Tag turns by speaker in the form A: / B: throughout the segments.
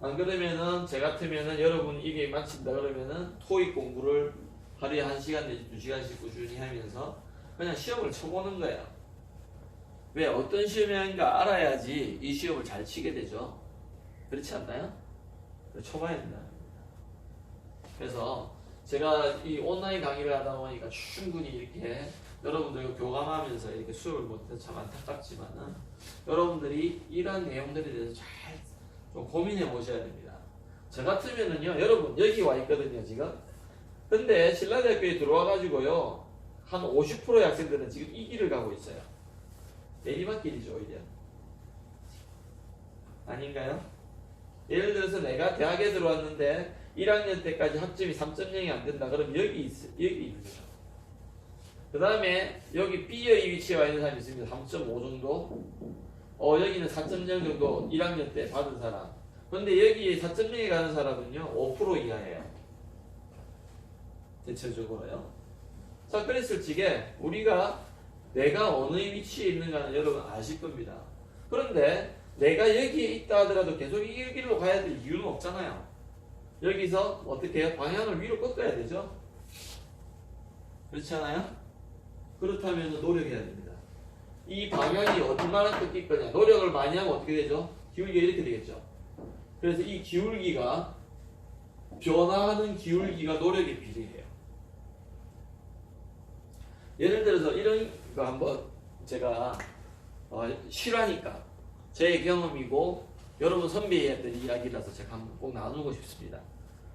A: 안 그러면은 제 같으면은 여러분 이게 마친다 그러면은 토익 공부를 하루에 1시간 내지 2시간씩 꾸준히 하면서 그냥 시험을 쳐보는 거예요. 왜 어떤 시험인가 알아야지 이 시험을 잘 치게 되죠. 그렇지 않나요? 쳐봐야 된다. 그래서 제가 이 온라인 강의를 하다 보니까 충분히 이렇게 여러분들과 교감하면서 이렇게 수업을 못해서 참 안타깝지만은 여러분들이 이런 내용들에 대해서 잘 좀 고민해 보셔야 됩니다. 저 같으면은요, 여러분 여기 와 있거든요 지금. 근데 신라대학교에 들어와 가지고요 한 50%의 학생들은 지금 이 길을 가고 있어요. 내리막길이죠 오히려. 아닌가요? 예를 들어서 내가 대학에 들어왔는데 1학년 때까지 학점이 3.0이 안 된다. 그럼 여기 있는 거죠. 그 다음에 여기 B의 위치에 와 있는 사람이 있습니다. 3.5 정도. 여기는 4.0 정도 1학년 때 받은 사람. 근데 여기 4.0에 가는 사람은요 5% 이하예요. 대체적으로요. 자, 그랬을 적에 우리가 내가 어느 위치에 있는가는 여러분 아실 겁니다. 그런데 내가 여기에 있다 하더라도 계속 이 길로 가야 될 이유는 없잖아요. 여기서 어떻게 해요? 방향을 위로 꺾어야 되죠? 그렇지 않아요? 그렇다면 노력해야 됩니다. 이 방향이 얼마나 꺾일 거냐. 노력을 많이 하면 어떻게 되죠? 기울기가 이렇게 되겠죠. 그래서 이 기울기가 변화하는 기울기가 노력에 비례해요. 예를 들어서 이런 거 한번 제가 실화니까 제 경험이고 여러분 선배였던 이야기라서 제가 한번 꼭 나누고 싶습니다.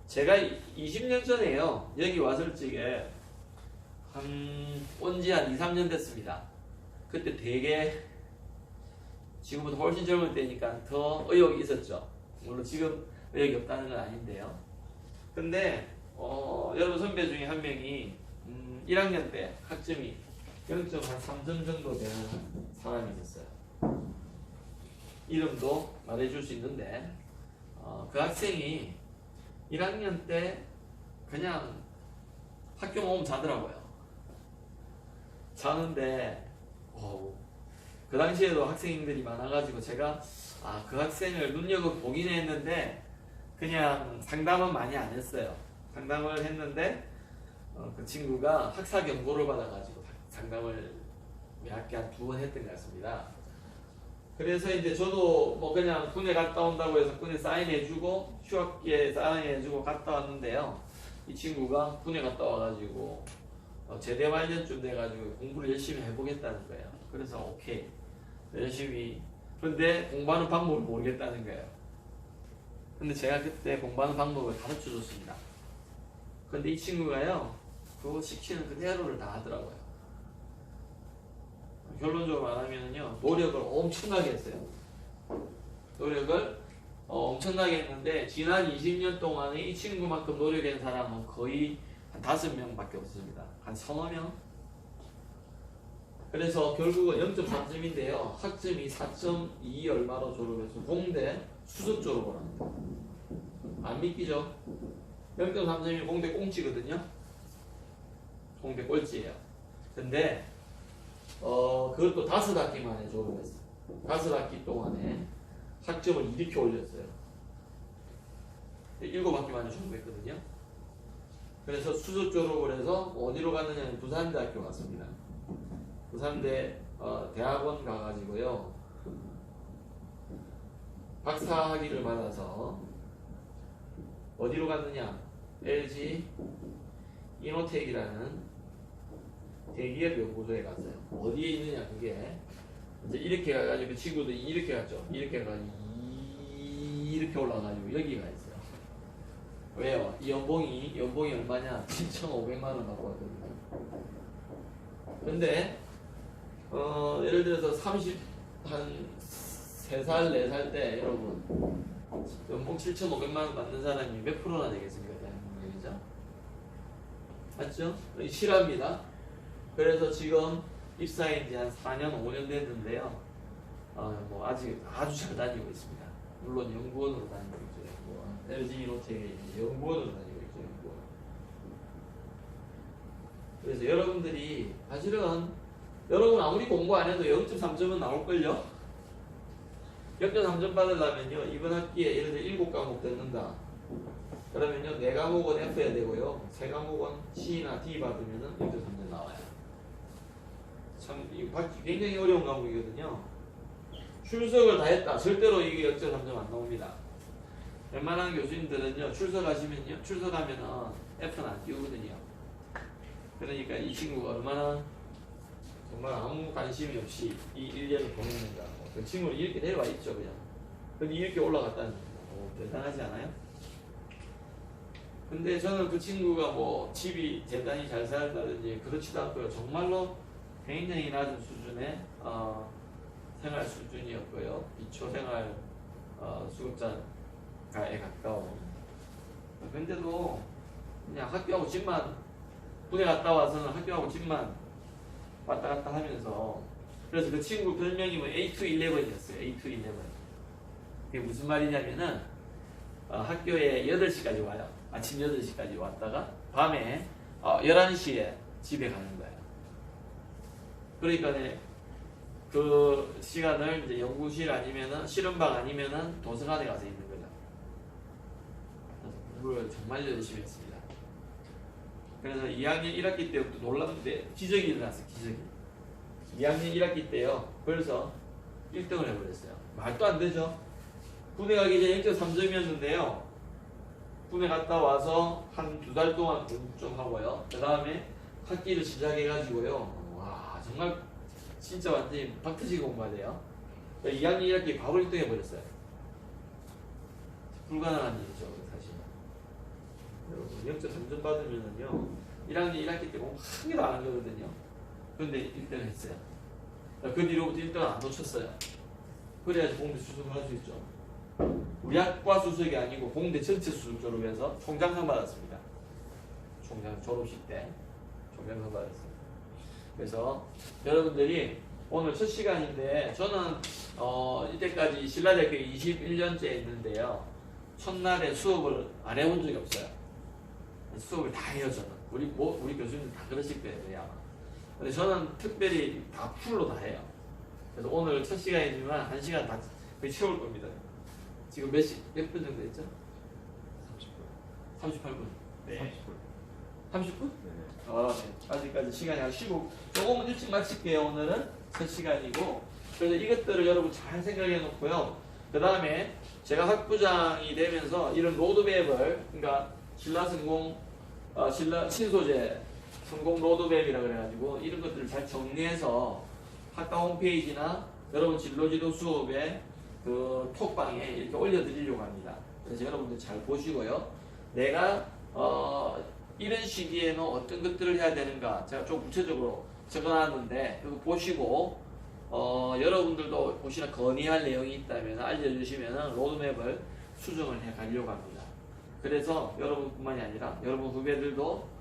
A: 제가 20년 전에요 여기 왔을 적에 온지 한 2, 3년 됐습니다. 그때 되게 지금보다 훨씬 젊을 때니까 더 의욕이 있었죠. 물론 지금 의욕이 없다는 건 아닌데요. 근데 여러분 선배 중에 한 명이 1학년 때 학점이 0.3점 정도 되는 사람이 있었어요. 이름도 말해줄 수 있는데 그 학생이 1학년 때 그냥 학교 오면 자더라고요. 자는데 그 당시에도 학생들이 많아가지고 제가 그 학생을 눈여겨보긴 했는데 그냥 상담은 많이 안 했어요. 상담을 했는데 그 친구가 학사 경고를 받아가지고 상담을 몇 학기 한 2번 했던 것 같습니다. 그래서 이제 저도 뭐 그냥 군에 갔다 온다고 해서 군에 사인해주고 휴학기에 사인해주고 갔다 왔는데요. 이 친구가 군에 갔다 와가지고 제대 관련쯤 돼가지고 공부를 열심히 해보겠다는 거예요. 그래서 오케이 열심히. 그런데 공부하는 방법을 모르겠다는 거예요. 근데 제가 그때 공부하는 방법을 가르쳐 줬습니다. 근데 이 친구가요 그거 시키는 그대로를 다 하더라고요. 결론적으로 말하면요 노력을 엄청나게 했어요. 노력을 엄청나게 했는데 지난 20년 동안에 이 친구만큼 노력한 사람은 거의 한 5명밖에 없습니다. 한 3~4명? 그래서 결국은 0.3점인데요 학점이 4.2 얼마로 졸업해서 공대 수석 졸업을 합니다. 안 믿기죠? 0.3점이 공대 꽁치거든요. 공대 꼴찌예요. 근데 그것도 5학기 만에 졸업했어요. 5학기 동안에 학점을 이렇게 올렸어요. 7학기 만에 졸업했거든요. 그래서 수석 졸업을 해서 어디로 갔느냐면 부산대학교 갔습니다. 부산대 대학원 가가지고요 박사학위를 받아서 어디로 갔느냐 LG 이노텍이라는 대기업 연구소에 갔어요. 어디에 있느냐 그게 이제 이렇게 가가지고 그 친구도 이렇게 갔죠. 이렇게 가가지고 이렇게 올라가지고 여기가 있어요. 왜요? 이 연봉이 얼마냐? 7,500만 원 받고 왔거든요. 근데 예를 들어서 3한 3살 4살 때 여러분 연봉 7,500만 원 받는 사람이 몇 프로나 되겠습니까? 대한민국이죠? 맞죠? 실화입니다. 그래서 지금 입사한 지 한 4년 5년 됐는데요 뭐 아직 아주 잘 다니고 있습니다. 물론 연구원으로 다니고 있죠. 연구원. LG 이노텍에 연구원으로 다니고 있죠. 연구원. 그래서 여러분들이 사실은 여러분 아무리 공부 안 해도 0.3점은 나올걸요? 0.3점 받으려면요 이번 학기에 예를 들어 7과목 듣는다 그러면요 4과목은 F해야 되고요 3과목은 C나 D 받으면은 0.3점 나와요. 참 이거 받기 굉장히 어려운 과목이거든요. 출석을 다 했다 절대로 이게 0.3점 안 나옵니다. 웬만한 교수님들은요 출석하면은 F는 안 띄우거든요. 그러니까 이 친구가 얼마나 정말 아무 관심이 없이 이 1년을 보냈는가. 그 친구는 이렇게 내려와 있죠 그냥. 근데 이렇게 올라갔다는 겁니다. 대단하지 않아요? 근데 저는 그 친구가 뭐 집이 대단히 잘 살다든지 그렇지도 않고요. 정말로 굉장히 낮은 수준의 생활 수준이었고요. 기초생활 수급자가에 가까운. 근데도 그냥 학교하고 집만 군에 갔다 와서는 학교하고 집만 왔다 갔다 하면서 그래서 그 친구 별명이 뭐 A211이었어요. A211. 그게 무슨 말이냐면은 학교에 8시까지 와요. 아침 8시까지 왔다가 밤에 11시에 집에 가는 거예요. 그러니까 그 시간을 이제 연구실 아니면은 실험방 아니면은 도서관에 가서 있는 거죠. 공부를 정말 열심히 했습니다. 그래서 2학년 1학기 때부터 놀랐는데 기적이 일어났어요. 기적이. 2학년 1학기 때요. 벌써 1등을 해버렸어요. 말도 안 되죠. 군에 가기 전에 0.3점이었는데요. 군에 갔다 와서 한 2달 동안 공부 좀 하고요. 그 다음에 학기를 시작해가지고요. 와 정말 진짜 완전히 박트지게 공부하네요. 2학년 1학기 바로 1등 해버렸어요. 불가능한 일이죠 사실. 여러분 0.3점 받으면은요 1학년 1학기 때 공부 한 개도 안 한 거거든요. 그런데 1등을 했어요. 그 뒤로부터 1등을 안 놓쳤어요. 그래야지 공대 수석을 할 수 있죠. 우리 학과 수석이 아니고 공대 전체 수석 졸업해서 총장상 받았습니다. 총장 졸업식 때 총장상 받았습니다. 그래서 여러분들이 오늘 첫 시간인데 저는 이때까지 신라대학교 21년째 있는데요. 첫날에 수업을 안 해본 적이 없어요. 수업을 다 해요 저는. 우리 교수님들 다 그러실 거예요 아마. 근데 저는 특별히 다 풀로 다 해요. 그래서 오늘 첫 시간이지만 1시간 다 거의 채울 겁니다. 지금 몇 분 정도 했죠? 30분. 38분. 네. 30분? 네. 네. 아직까지 시간이 한 15. 조금은 일찍 마칠게요. 오늘은 첫 시간이고. 그래서 이것들을 여러분 잘 생각해 놓고요. 그 다음에 제가 학부장이 되면서 이런 로드맵을, 그러니까 신소재 성공 로드맵이라 그래가지고 이런 것들을 잘 정리해서 학과 홈페이지나 여러분 진로지도 수업에 그 톡방에 이렇게 올려드리려고 합니다. 그래서 여러분들 잘 보시고요. 내가 이런 시기에는 어떤 것들을 해야 되는가 제가 좀 구체적으로 적어놨는데 그거 보시고 여러분들도 혹시나 건의할 내용이 있다면 알려주시면 로드맵을 수정을 해 가려고 합니다. 그래서 여러분뿐만이 아니라 여러분 후배들도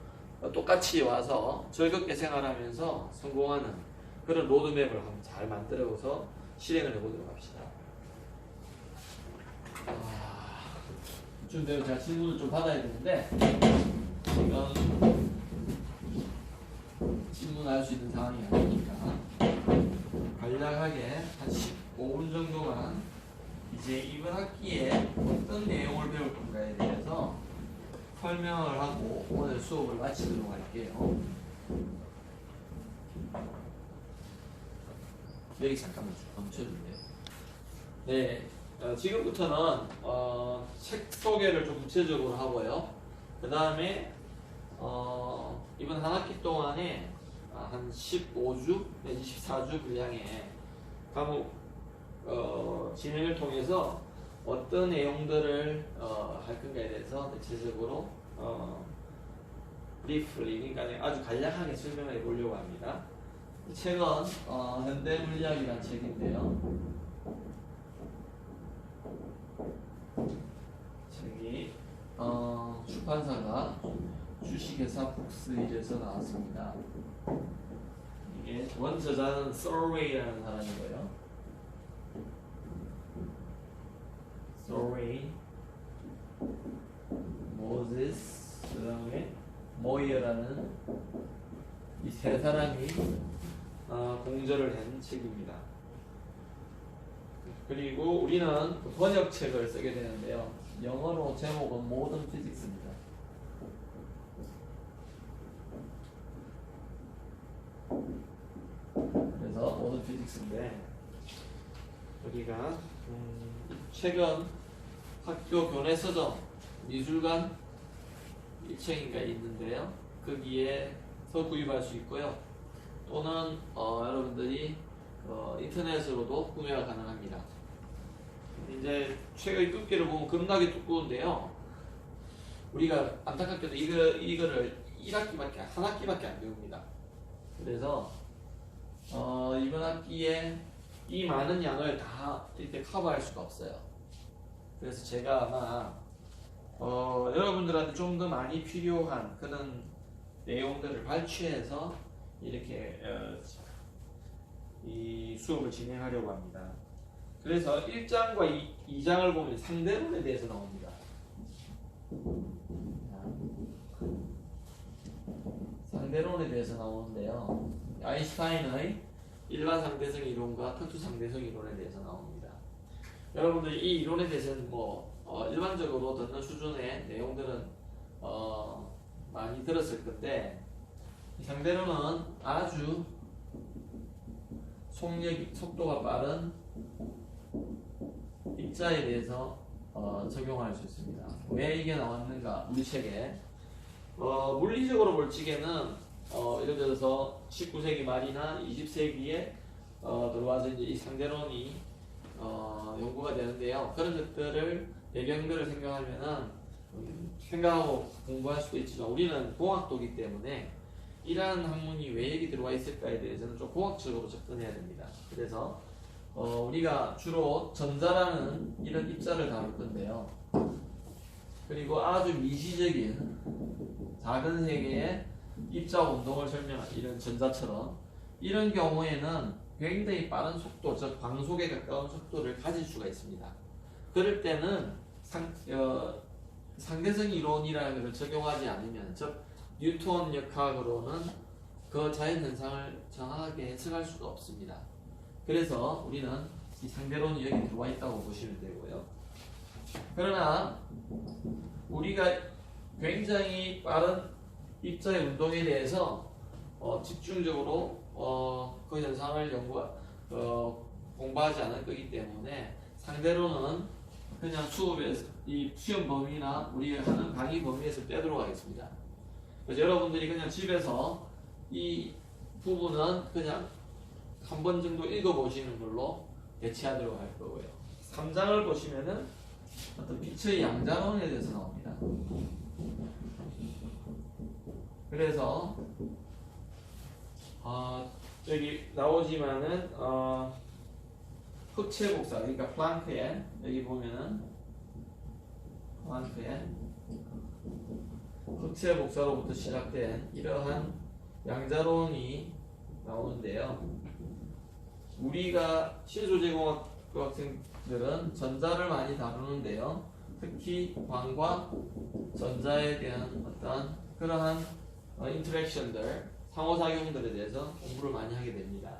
A: 똑같이 와서 즐겁게 생활하면서 성공하는 그런 로드맵을 한번 잘 만들어서 실행을 해보도록 합시다. 좀 제가 질문을 좀 받아야 되는데 이건 질문할 수 있는 상황이 아니니까 간략하게 한 15분 정도만 이제 이번 학기에 어떤 내용을 배울 건가에 대해서 설명을 하고 오늘 수업을 마치도록 할게요. 여기 잠깐만 멈춰주세요. 네, 지금부터는 책 소개를 좀 구체적으로 하고요. 그 다음에 이번 한 학기 동안에 한 15주 내지 14주 분량의 과목 진행을 통해서 어떤 내용들을 할 건가에 대해서 대체적으로 브리프리, 그러니까 아주 간략하게 설명을 해보려고 합니다. 이 책은 현대물리학이라는 책인데요. 책이 출판사가 주식회사 북스일에서 나왔습니다. 이게 원저자는 서웨이라는 사람이고요. 서웨이, 모세스, 그 다음에 모이어라는 이 세 사람이 공저를 한 책입니다. 그리고 우리는 번역책을 쓰게 되는데요. 영어로 제목은 모던 피직스입니다. 그래서 모던 피직스인데 우리가 최근 학교 교내서점 미술관 1층인가 있는데요. 거기에서 구입할 수 있고요. 또는 여러분들이 인터넷으로도 구매가 가능합니다. 이제 책의 두께를 보면 겁나게 두꺼운데요. 우리가 안타깝게도 이거를 1학기밖에 한 학기밖에 안 배웁니다. 그래서 이번 학기에 이 많은 양을 다 이렇게 커버할 수가 없어요. 그래서 제가 아마 여러분들한테 좀 더 많이 필요한 그런 내용들을 발췌해서 이렇게 이 수업을 진행하려고 합니다. 그래서 1장과 2장을 보면 상대론에 대해서 나옵니다. 상대론에 대해서 나오는데요. 아인슈타인의 일반 상대성 이론과 특수 상대성 이론에 대해서 나옵니다. 여러분들 이 이론에 대해서는 일반적으로 듣는 수준의 내용들은 많이 들었을 건데, 상대론은 아주 속도가 빠른 입자에 대해서 적용할 수 있습니다. 왜 이게 나왔는가? 우리 책에 물리적으로 볼 적에는 예를 들어서 19세기 말이나 20세기에 들어와서 이제 이 상대론이 연구가 되는데요. 그런 것들을 배경들을 생각하고 공부할 수도 있지만 우리는 공학도기 때문에 이러한 학문이 왜 여기 들어와 있을까에 대해서는 좀 공학적으로 접근해야 됩니다. 그래서 우리가 주로 전자라는 이런 입자를 다룰 건데요. 그리고 아주 미시적인 작은 세계의 입자 운동을 설명한 이런 전자처럼 이런 경우에는 굉장히 빠른 속도, 즉 광속에 가까운 속도를 가질 수가 있습니다. 그럴 때는 상대성 이론이라는 것을 적용하지 않으면, 즉 뉴턴 역학으로는 그 자연현상을 정확하게 해석할 수가 없습니다. 그래서 우리는 이 상대론이 여기 들어와 있다고 보시면 되고요. 그러나 우리가 굉장히 빠른 입자의 운동에 대해서 집중적으로 그 현상을 공부하지 않을 거기 때문에 상대론은 그냥 수업에서 이 시험 범위나 우리가 하는 강의 범위에서 빼도록 하겠습니다. 그래서 여러분들이 그냥 집에서 이 부분은 그냥 한 번 정도 읽어보시는 걸로 대체하도록 할 거고요. 3장을 보시면은 어떤 빛의 양자론에 대해서 나옵니다. 그래서 여기 나오지만은 흑체 복사, 그러니까 플랑크의 여기 보면은 플랑크의 흑체 복사로부터 시작된 이러한 양자론이 나오는데요. 우리가 실소제공학 학생들은 전자를 많이 다루는데요. 특히 광과 전자에 대한 어떤 그러한 인터랙션들, 상호작용들에 대해서 공부를 많이 하게 됩니다.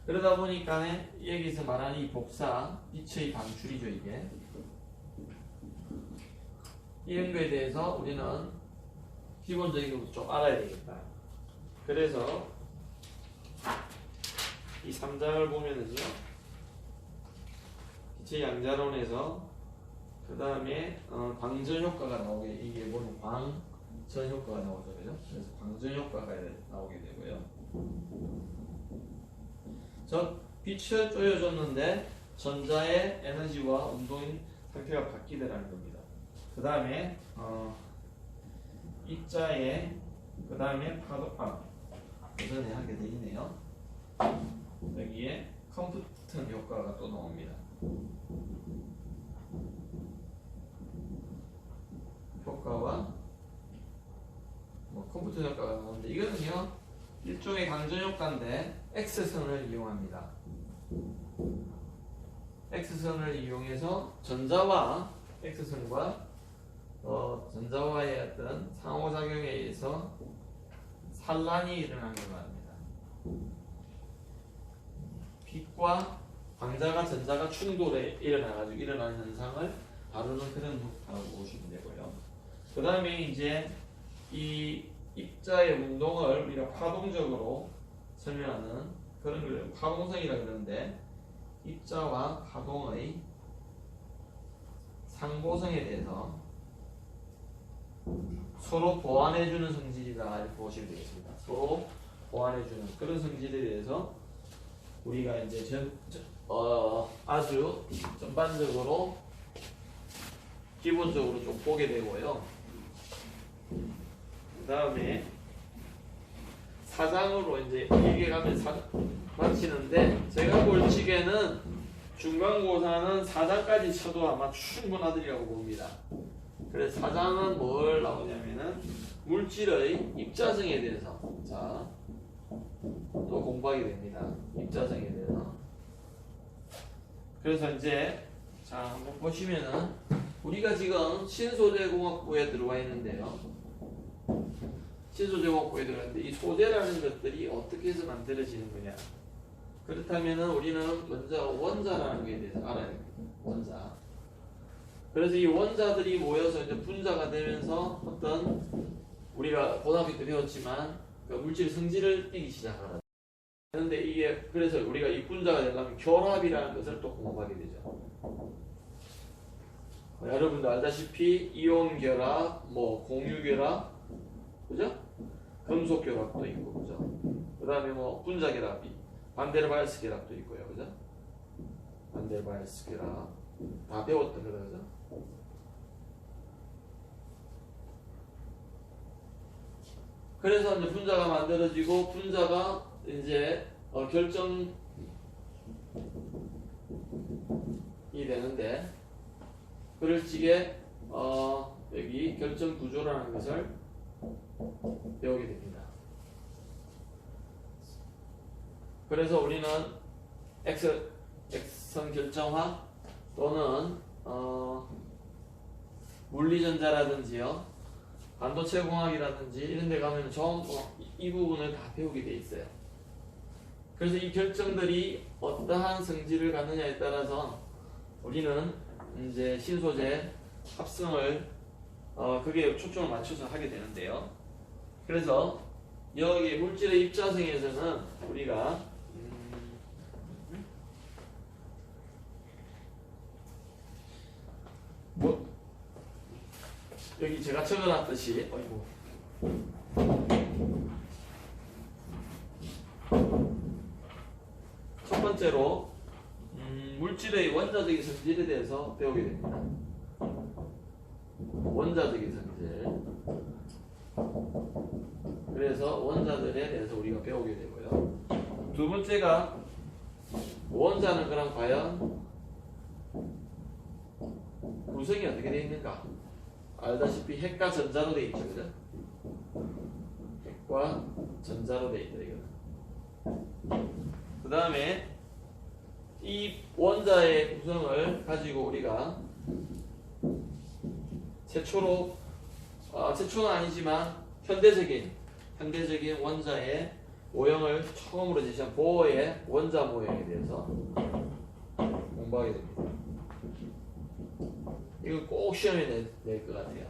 A: 그러다 보니까 여기서 말하는 이 복사, 빛의 방출이죠, 이게. 이런 거에 대해서 우리는 기본적인 것도 좀 알아야 되겠다. 그래서 이 3장을 보면은요, 빛의 양자론에서 그 다음에 광전 효과가 나오게, 이게 보면 광전 효과가 나오죠, 그죠? 그래서 광전 효과가 나오게 되고요. 빛을 쪼여줬는데 전자의 에너지와 운동 상태가 바뀌더라는 겁니다. 그 다음에 입자의 그 다음에 파도파 예전에 하게 돼 있네요. 여기에 컴프턴 효과가 또 나옵니다. 효과와 컴프턴 효과가 나오는데 이거는요 일종의 강전 효과인데 X선을 이용합니다. X선을 이용해서 전자와 X선과 전자와의 어떤 상호작용에 의해서 산란이 일어나는 걸 말합니다. 빛과 광자가 전자가 충돌에 일어나는 현상을 다루는 그런 학파라고 보시면 되고요. 그 다음에 이제 이 입자의 운동을 우리가 파동적으로 설명하는 그런 걸 파동성이라 그러는데, 입자와 파동의 상보성에 대해서 서로 보완해주는 성질이다 이렇게 보시면 되겠습니다. 서로 보완해주는 그런 성질에 대해서 우리가 이제 아주 전반적으로 기본적으로 좀 보게 되고요. 그 다음에 4장으로 이제 얘기가면 마치는데, 제가 볼 적에는 중간고사는 4장까지 쳐도 아마 충분하리라고 봅니다. 그래서 4장은 뭘 나오냐면은 물질의 입자성에 대해서 또 공부하게 됩니다. 입자성에 대해서. 그래서 이제 한번 보시면은 우리가 지금 신소재공학부에 들어와 있는데요. 신소재공학부에 들어갔는데 이 소재라는 것들이 어떻게 해서 만들어지는 거냐. 그렇다면은 우리는 먼저 원자라는 것에 대해서 알아야 됩니다. 원자. 그래서 이 원자들이 모여서 이제 분자가 되면서 어떤 우리가 고등학교 때 배웠지만 그 물질의 성질을 띠기 시작하는. 그런데 이게 그래서 우리가 이 분자가 되려면 결합이라는 것을 또 공부하게 되죠. 여러분도 알다시피 이온 결합, 뭐 공유 결합, 그죠? 금속 결합도 있고, 그죠? 그다음에 뭐 분자 결합이 반데르바이스 결합도 있고요, 그죠? 반데르바이스 결합 다 배웠던 거죠, 그죠? 그래서 이제 분자가 만들어지고 분자가 이제 결정이 되는데, 그럴 적에 여기 결정 구조라는 것을 배우게 됩니다. 그래서 우리는 X선 결정화 또는 물리전자라든지요, 반도체 공학이라든지 이런 데 가면 전부 이 부분을 다 배우게 돼 있어요. 그래서 이 결정들이 어떠한 성질을 갖느냐에 따라서 우리는 이제 신소재 합성을 그게 초점을 맞춰서 하게 되는데요. 그래서 여기 물질의 입자성에서는 우리가 여기 제가 적어놨듯이 첫 번째로 물질의 원자적인 성질에 대해서 배우게 됩니다. 원자적인 성질. 그래서 원자들에 대해서 우리가 배우게 되고요. 두 번째가 원자는 그럼 과연 구성이 어떻게 되어 있는가? 알다시피 핵과 전자로 되어 있죠, 그죠? 핵과 전자로 되어 있다, 이거는. 그 다음에 이 원자의 구성을 가지고 우리가 최초는 아니지만 현대적인 원자의 모형을 처음으로 제시한 보어의 원자 모형에 대해서 공부하게 됩니다. 이거 꼭 시험에 낼 것 같아요.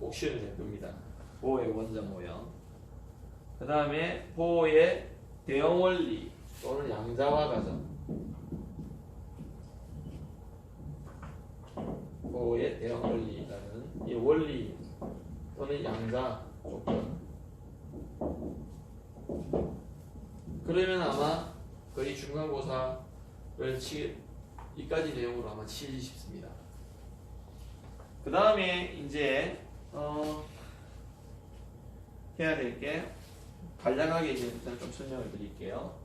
A: 꼭 시험에 낼 겁니다. 보어의 원자 모형. 그 다음에 보어의 대형 원리 또는 양자화 과정. 보어의 대형 원리라는 이 원리 또는 양자 조건. 그러면 아마 거의 중간고사를 이까지 내용으로 아마 치지 싶습니다. 그 다음에 이제 해야 될 게 간략하게 이제 일단 좀 설명을 드릴게요.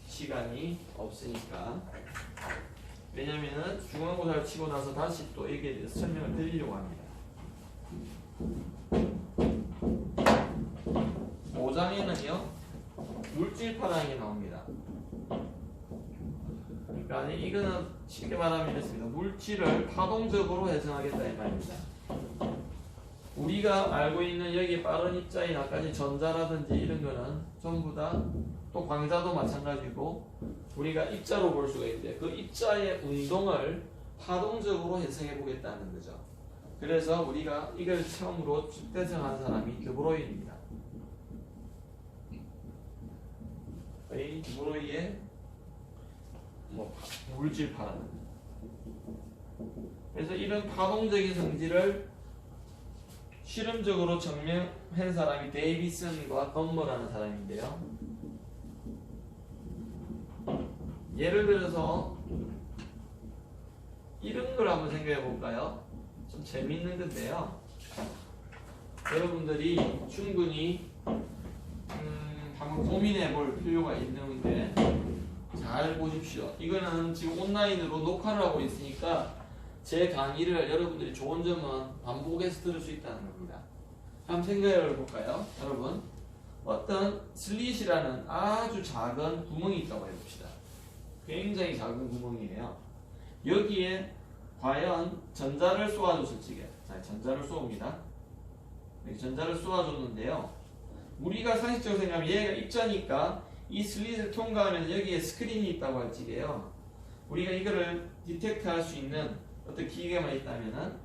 A: 시간이 없으니까. 왜냐면은 중간고사를 치고 나서 다시 또 여기에 대해서 설명을 드리려고 합니다. 5장에는요 물질 파랑이 나옵니다. 그러니까 이거는 쉽게 말하면 이렇습니다. 물질을 파동적으로 해석하겠다 이 말입니다. 우리가 알고 있는 여기 빠른 입자인 아까 전자라든지 이런 거는 전부 다 또 광자도 마찬가지고 우리가 입자로 볼 수가 있는데 그 입자의 운동을 파동적으로 해석해 보겠다는 거죠. 그래서 우리가 이걸 처음으로 대성한 사람이 드브로이입니다. 이 드브로이의 물질파라는. 그래서 이런 파동적인 성질을 실험적으로 증명한 사람이 데이비슨과 덤머라는 사람인데요. 예를 들어서 이런 걸 한번 생각해 볼까요? 좀 재밌는 건데요. 여러분들이 충분히 한번 고민해 볼 필요가 있는데 잘 보십시오. 이거는 지금 온라인으로 녹화를 하고 있으니까 제 강의를 여러분들이 좋은 점은 반복해서 들을 수 있다는 겁니다. 한번 생각해 볼까요? 여러분, 어떤 슬릿이라는 아주 작은 구멍이 있다고 해봅시다. 굉장히 작은 구멍이에요. 여기에 과연 전자를 쏘아줬을 적에, 자, 전자를 쏘옵니다. 이렇게 전자를 쏘아줬는데요. 우리가 상식적으로 생각하면 얘가 입자니까 이 슬릿을 통과하면 여기에 스크린이 있다고 할 적이에요. 우리가 이거를 디텍트 할 수 있는 어떤 기계만 있다면은,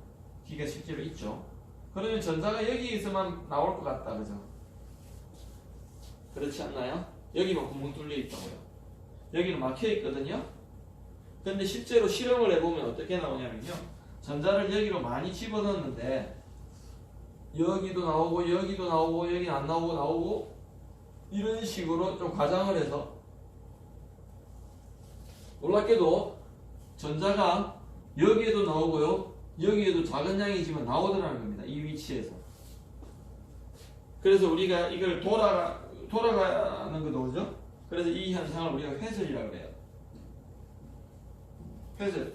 A: 기계가 실제로 있죠. 그러면 전자가 여기에서만 나올 것 같다, 그죠? 그렇지 않나요? 여기만 구멍 뚫려 있다고요. 여기는 막혀 있거든요. 근데 실제로 실험을 해보면 어떻게 나오냐면요. 전자를 여기로 많이 집어넣었는데 여기도 나오고 여기도 나오고 여기는 안 나오고 이런 식으로 좀 과장을 해서 놀랍게도 전자가 여기에도 나오고요. 여기에도 작은 양이지만 나오더라는 겁니다. 이 위치에서. 그래서 우리가 이걸 돌아가는 것도 오죠? 그래서 이 현상을 우리가 회설이라고 해요. 회설.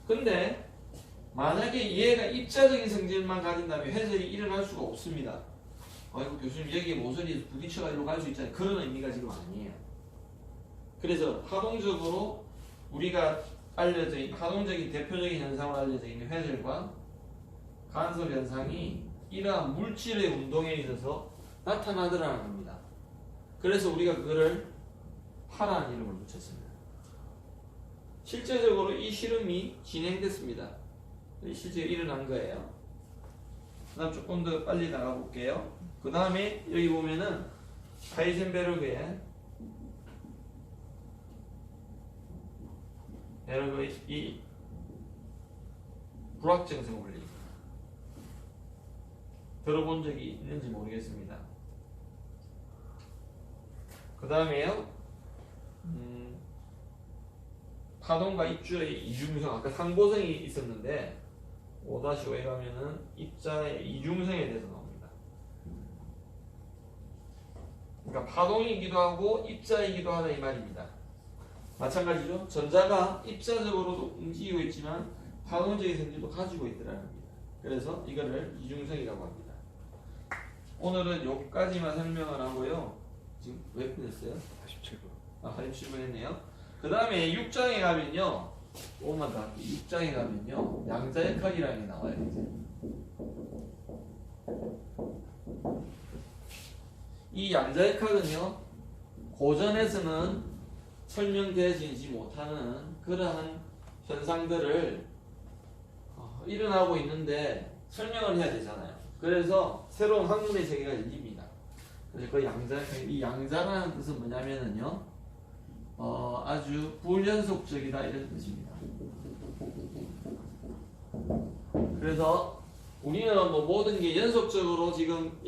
A: 근데 만약에 얘가 입자적인 성질만 가진다면 회설이 일어날 수가 없습니다. 아이고 교수님 여기에 모서리에서 부딪혀가지고 갈 수 있잖아요. 그런 의미가 지금 아니에요. 그래서 파동적으로 우리가 알려져 있는 파동적인 대표적인 현상으로 알려져 있는 회설과 간섭 현상이 이러한 물질의 운동에 있어서 나타나더라는 겁니다. 그래서 우리가 그거를 파라는 이름을 붙였습니다. 실제적으로 이 실험이 진행됐습니다. 실제로 일어난 거예요. 그 다음 조금 더 빨리 나가볼게요. 그 다음에 여기 보면은 하이젠베르그의 이 불확정성 원리 들어본 적이 있는지 모르겠습니다. 그 다음에요, 파동과 입줄의 이중성, 아까 상보성이 있었는데 5-5에 가면은 입자의 이중성에 대해서 나옵니다. 그러니까 파동이기도 하고 입자이기도 하다 이 말입니다. 마찬가지죠. 전자가 입자적으로도 움직이고 있지만 파동적인 성질도 가지고 있더라는 겁니다. 그래서 이거를 이중성이라고 합니다. 오늘은 여기까지만 설명을 하고요. 지금 왜 끝냈어요? 87분. 87분 했네요. 그 다음에 6장에 가면요. 조금만 더 할게요. 6장에 가면요. 양자역학이라는 게 나와요. 이제. 이 양자역학은요. 고전에서는 설명되지 못하는 그러한 현상들을 일어나고 있는데 설명을 해야 되잖아요. 그래서 새로운 학문의 세계가 열립니다. 그래서 그 이 양자라는 뜻은 뭐냐면은요, 아주 불연속적이다 이런 뜻입니다. 그래서 우리는 뭐 모든 게 연속적으로 지금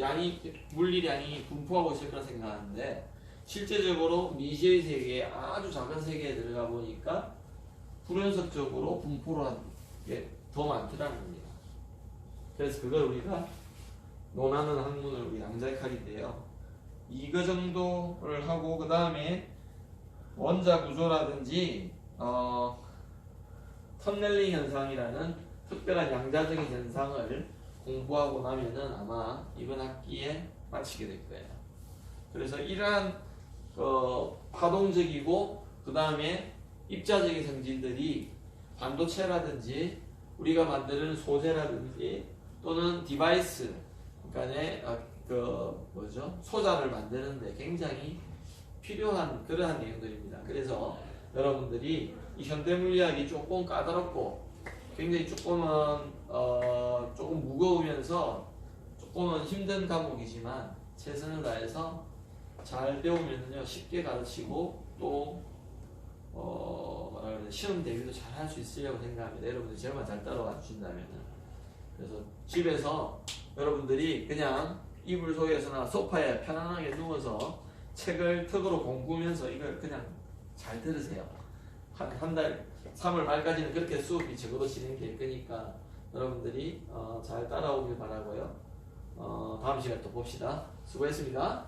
A: 물리량이 분포하고 있을 거라 생각하는데 실제적으로 미지의 세계에 아주 작은 세계에 들어가 보니까 불연속적으로 분포를 하는 게 더 많더라는 겁니다. 그래서 그걸 우리가 논하는 학문을 우리 양자역학인데요. 이거 정도를 하고 그 다음에 원자 구조라든지 턴넬링 현상이라는 특별한 양자적인 현상을 공부하고 나면은 아마 이번 학기에 마치게 될 거예요. 그래서 이러한 파동적이고 그 다음에 입자적인 성질들이 반도체라든지 우리가 만드는 소재라든지 또는 디바이스, 그러니까 소자를 만드는데 굉장히 필요한 그러한 내용들입니다. 그래서 여러분들이 이 현대물리학이 조금 까다롭고 굉장히 조금 무거우면서 조금은 힘든 과목이지만 최선을 다해서 잘 배우면요 쉽게 가르치고 또 뭐라 그래 시험 대비도 잘 할 수 있으려고 생각합니다. 여러분들이 저만 잘 따라와 주신다면은. 그래서 집에서 여러분들이 그냥 이불 속에서나 소파에 편안하게 누워서 책을 턱으로 공부하면서 이걸 그냥 잘 들으세요. 한 달 3월 말까지는 그렇게 수업이 적어도 진행될 거니까 여러분들이 잘 따라오길 바라고요. 다음 시간에 또 봅시다. 수고했습니다.